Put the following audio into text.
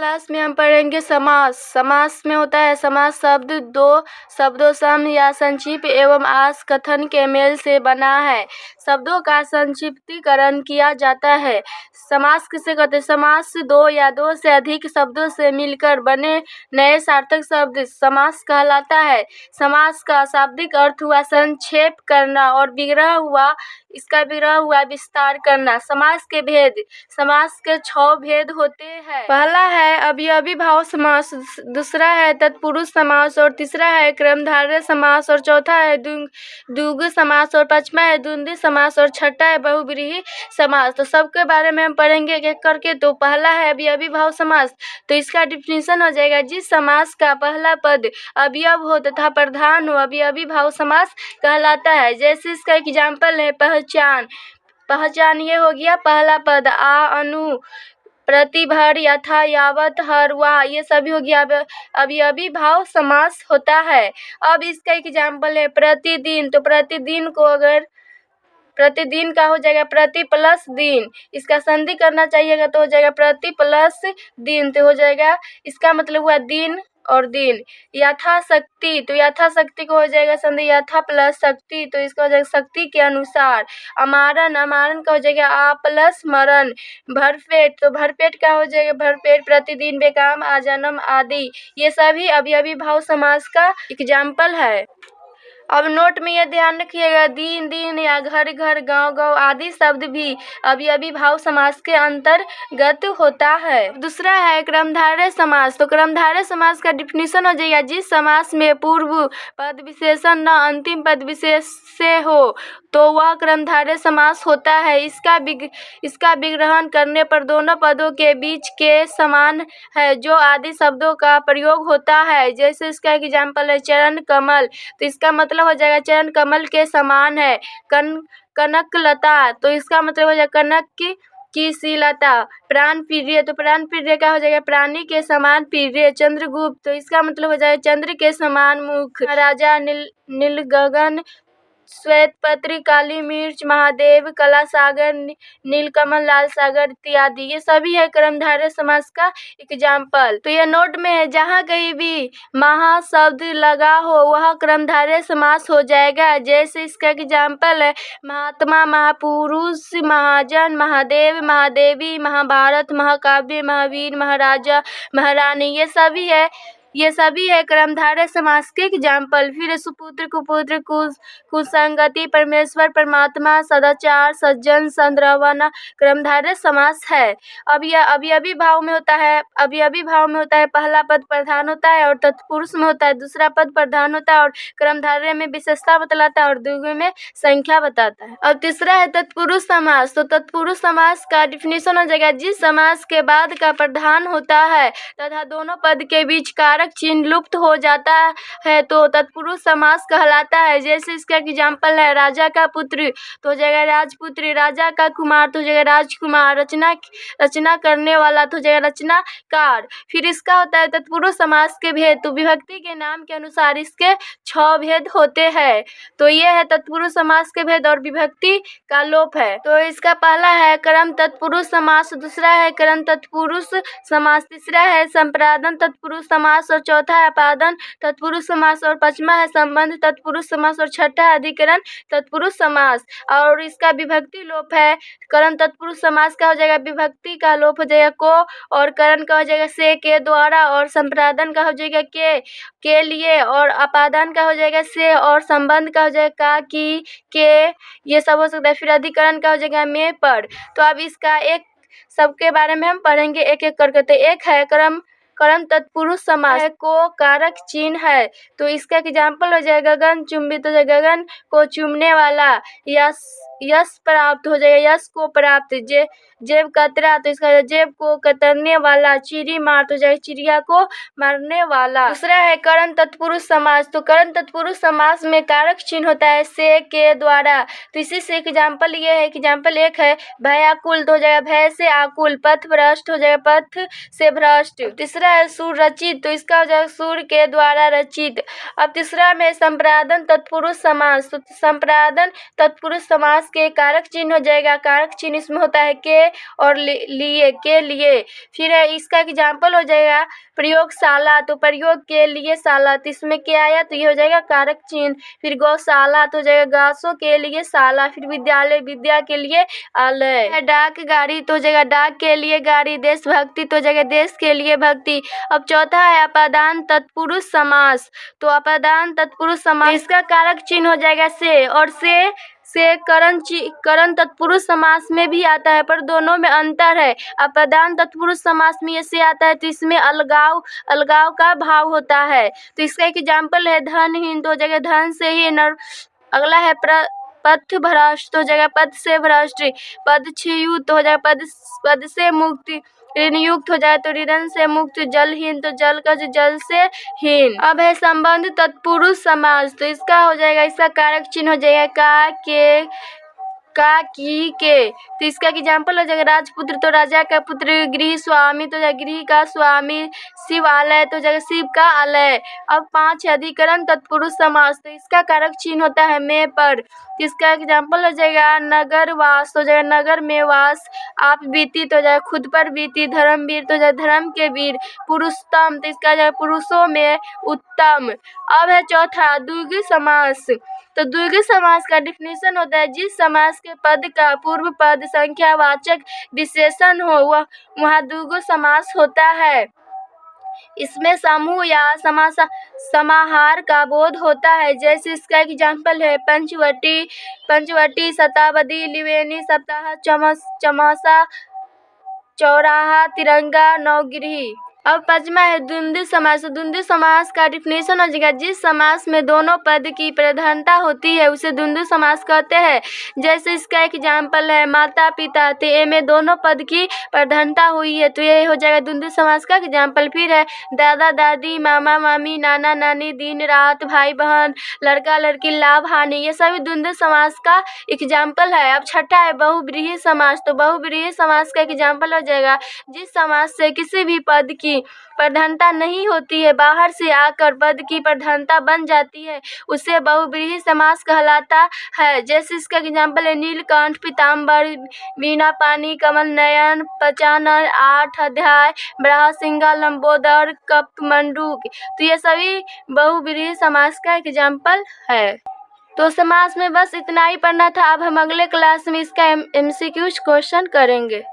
Class में हम पढ़ेंगे समास। समास में होता है समास शब्द दो शब्दों सम या संक्षिप्त एवं आस कथन के मेल से बना है। शब्दों का संक्षिप्तीकरण किया जाता है। समास किसे कहते हैं? समास दो या दो से अधिक शब्दों से मिलकर बने नए सार्थक शब्द समास कहलाता है। समास का शाब्दिक अर्थ हुआ संक्षेप करना और विग्रह हुआ विस्तार करना। समास के भेद। समास के 6 भेद होते हैं। पहला है अवयवी भाव समास, दूसरा है तत्पुरुष समास और तीसरा है क्रमधारय समास और चौथा है द्विगु समास और पांचवा है द्वंद्वी समास और छठा है बहुव्रीहि समास। तो सबके बारे में हम पढ़ेंगे एक एक करके। तो पहला है अवयवी भाव समास। तो इसका डिफिनीशन हो जाएगा, जिस समास का पहला पद अवयव हो तथा प्रधान हो अवयवी भाव समास कहलाता है। जैसे इसका एग्जाम्पल है पहचान। पहचान ये हो गया पहला पद। आ, अनु, प्रतिभर, यथा, यावत, हर, वाह, ये सभी हो गया अवयवी भाव समास होता है। अब इसका एग्जाम्पल है प्रतिदिन। तो प्रतिदिन को अगर प्रतिदिन का हो जाएगा प्रति प्लस दिन। इसका संधि करना चाहिएगा तो हो जाएगा प्रति प्लस दिन। तो हो जाएगा इसका मतलब हुआ दिन और दिन। यथाशक्ति, तो यथाशक्ति को हो जाएगा संधि यथा प्लस शक्ति। तो इसका हो जाएगा शक्ति के अनुसार। अमारन, अमारन का हो जाएगा आ प्लस मरण। भरपेट, तो भरपेट का हो जाएगा भरपेट, प्रतिदिन, बेकाम, आजन्म आदि। ये सभी अवयवी भाव समास का एग्जाम्पल है। अब नोट में यह ध्यान रखिएगा, दिन दिन या घर घर, गांव गांव आदि शब्द भी अवयवी भाव समास के अंतर्गत होता है। दूसरा है क्रमधारय समास। तो क्रमधारय समास का डिफिनीशन हो जाएगा, जिस समास में पूर्व पद विशेषण न अंतिम पद विशेष से हो तो वह क्रमधारय समास होता है। इसका विग्रहण करने पर दोनों पदों के बीच के समान है जो आदि शब्दों का प्रयोग होता है। जैसे इसका एग्जाम्पल है चरण कमल। तो इसका मतलब हो जाएगा चरण कमल के समान है। कनकलता, तो इसका मतलब हो जाएगा कनक की शीलता। प्राण प्रिय, तो प्राण प्रिय का हो जाएगा प्राणी के समान प्रिय। चंद्रगुप्त, तो इसका मतलब हो जाएगा चंद्र के समान मुख। राजा, नील गगन, श्वेत पत्री, काली मिर्च, महादेव, कला सागर, नीलकमल, लाल सागर इत्यादि। ये सभी है क्रमधारय समास का एग्जाम्पल। तो ये नोट में है, जहाँ कहीं भी महा शब्द लगा हो वह क्रमधारय समास हो जाएगा। जैसे इसका एग्जाम्पल है महात्मा, महापुरुष, महाजन, महादेव, महादेवी, महाभारत, महाकाव्य, महावीर, महाराजा, महारानी। ये सभी है क्रमधारय समास के एग्जाम्पल। फिर सुपुत्र, कुपुत्र, कुसंगति, परमेश्वर, परमात्मा, सदाचार, सज्जन, संद्रवण क्रमधारय समास है। अब यह अवयवी भाव में होता है। अवयवी भाव में होता है पहला पद प्रधान होता है और तत्पुरुष में होता है दूसरा पद प्रधान होता है और क्रमधारय में विशेषता बतलाता है और द्विगु में संख्या बताता है। अब तीसरा है तत्पुरुष समास। तो तत्पुरुष समास का डिफिनीशन हो जाएगा, जिस समास के बाद का प्रधान होता है तथा दोनों पद के बीच कारक चिन्ह लुप्त हो जाता है तो तत्पुरुष समास कहलाता है। जैसे इसका एग्जाम्पल है राजा का पुत्र, तो हो जाएगा राजपुत्र। राजा का कुमार, तो हो जाएगा राजकुमार। रचना करने वाला, तो हो जाएगा रचनाकार। फिर इसका होता है तत्पुरुष समास के भेद। तो विभक्ति के नाम के अनुसार इसके 6 भेद होते हैं। तो ये है तत्पुरुष समास के भेद और विभक्ति का लोप है। तो इसका पहला है कर्म तत्पुरुष समास, दूसरा है कर्म तत्पुरुष समास, तीसरा है संप्रादन तत्पुरुष समास और चौथा है अपादन तत्पुरुष समास और पांचवा है संबंध तत्पुरुष समास और छठा है अधिकरण तत्पुरुष समास। और इसका विभक्ति लोप है। करण तत्पुरुष समास का हो जाएगा विभक्ति का लोप हो जाएगा को, और करण का हो जाएगा से, के द्वारा, और संप्रादन का हो जाएगा के लिए, और अपादान का हो जाएगा से, और संबंध का हो जाएगा का, की, के, ये सब हो सकता है। फिर अधिकरण का हो जाएगा में, पर। तो अब इसका एक सबके बारे में हम पढ़ेंगे एक एक करके। तो एक है कर्म तत्पुरुष समास को कारक चिन्ह है। तो इसका एग्जाम्पल हो जाएगा गगन चुंबित, हो जाएगा गगन को चूमने वाला। यश प्राप्त, हो जाएगा यश को प्राप्त। जेब कतरा, तो इसका जेब को कतरने वाला। चिड़ी मार, तो हो जाएगा चिड़िया को मारने वाला। दूसरा है करण तत्पुरुष समास। तो करण तत्पुरुष समास में कारक चिन्ह होता है से, के द्वारा। तो इसी से एग्जाम्पल ये है, एग्जाम्पल एक है भयाकुल, तो हो जाएगा भय से आकुल। पथ भ्रष्ट, हो जाएगा पथ से भ्रष्ट। तीसरा है सूर रचित, तो इसका हो जाएगा सूर के द्वारा रचित। अब तीसरा में संप्रादन तत्पुरुष समास, तो संप्रादन तत्पुरुष समास के कारक चिन्ह हो जाएगा, कारक चिन्ह इसमें होता है के और लिए, के लिए। फिर है इसका एग्जाम्पल हो जाएगा प्रयोगशाला, तो प्रयोग के लिए शाला, तो इसमें क्या आया, तो ये हो जाएगा कारक चिन्ह। फिर गौशाला तो हो जाएगा घासों के लिए शाला। फिर विद्यालय, विद्या के लिए आलय। डाक गाड़ी तो हो जाएगा डाक के लिए गाड़ी। देशभक्ति तो हो जाएगा देश के लिए भक्ति। अब चौथा है अपादान तत्पुरुष समास, तो अपादान तत्पुरुष समास इसका कारक चिन्ह हो जाएगा से, और से करण तत्पुरुष समास में भी आता है, पर दोनों में अंतर है। अपादान तत्पुरुष समास में ये से आता है, तो इसमें अलगाव का भाव होता है। तो इसका एक एग्जाम्पल है धनहीन, तो हो जाएगा धन से ही नर। अगला है पथ भ्रष्ट, तो हो जाएगा पद से भ्रष्ट। पदच्युत तो हो जाएगा पद से मुक्ति। ऋण युक्त हो जाए तो ऋण से मुक्त। जलहीन तो जल का जो जल से हीन। अब है संबंध तत्पुरुष समास, तो इसका हो जाएगा, इसका कारक चिन्ह हो जाएगा का, के, का, की, के। तो इसका एग्जाम्पल हो जाएगा राजपुत्र तो राजा का पुत्र। गृह स्वामी तो जाएगा गृह का स्वामी। शिवालय तो जाएगा शिव का आलय। अब 5 अधिकरण तत्पुरुष समास, तो इसका कारक चिन्ह होता है में पर। तो इसका एग्जाम्पल हो जाएगा नगरवास, तो जाएगा नगर में वास। आप बीती तो जाएगा खुद पर बीती। धर्मवीर तो जाएगा धर्म के वीर। पुरुषोत्तम तो इसका जाएगा पुरुषों में उत्तम। अब है चौथा द्विगु समास, तो द्विगु समास का डिफिनेशन होता है जिस समास के पद का पूर्व पद संख्यावाचक विशेषण हो वहाँ द्विगु समास होता है। इसमें समूह या समाहार का बोध होता है। जैसे इसका एग्जाम्पल है पंचवटी, शताब्दी, त्रिवेणी, सप्ताह, चौमासा, चौराहा, तिरंगा, नवगिरही। अब पांचवा है द्वंद्व समास। द्वंद्व समास का डिफिनेशन हो जाएगा जिस समास में दोनों पद की प्रधानता होती है उसे द्वंद्व समास कहते हैं। जैसे इसका एग्जाम्पल है माता पिता, तो ए में दोनों पद की प्रधानता हुई है, तो ये हो जाएगा द्वंद्व समास का एग्जाम्पल। फिर है दादा दादी, मामा मामी, नाना नानी, दिन रात, भाई बहन, लड़का लड़की, लाभ हानि, ये सभी द्वंद्व समास का एग्जाम्पल है। अब छठा है बहुव्रीहि समास, तो बहुव्रीहि समास का एग्जाम्पल हो जाएगा जिस समास से किसी भी पद की प्रधानता नहीं होती है, बाहर से आकर पद की प्रधानता बन जाती है, उसे बहुव्रीहि समास कहलाता है। जैसे इसका एग्जाम्पल है नीलकंठ, पीताम्बर, वीणा पानी, कमल नयन, पंचानन, 8 अध्याय, बराहसिंगा, लंबोदर, कपमंडूक, तो ये सभी बहुव्रीहि समास का एग्जाम्पल है। तो समास में बस इतना ही पढ़ना था। अब हम अगले क्लास में इसका MCQ क्वेश्चन करेंगे।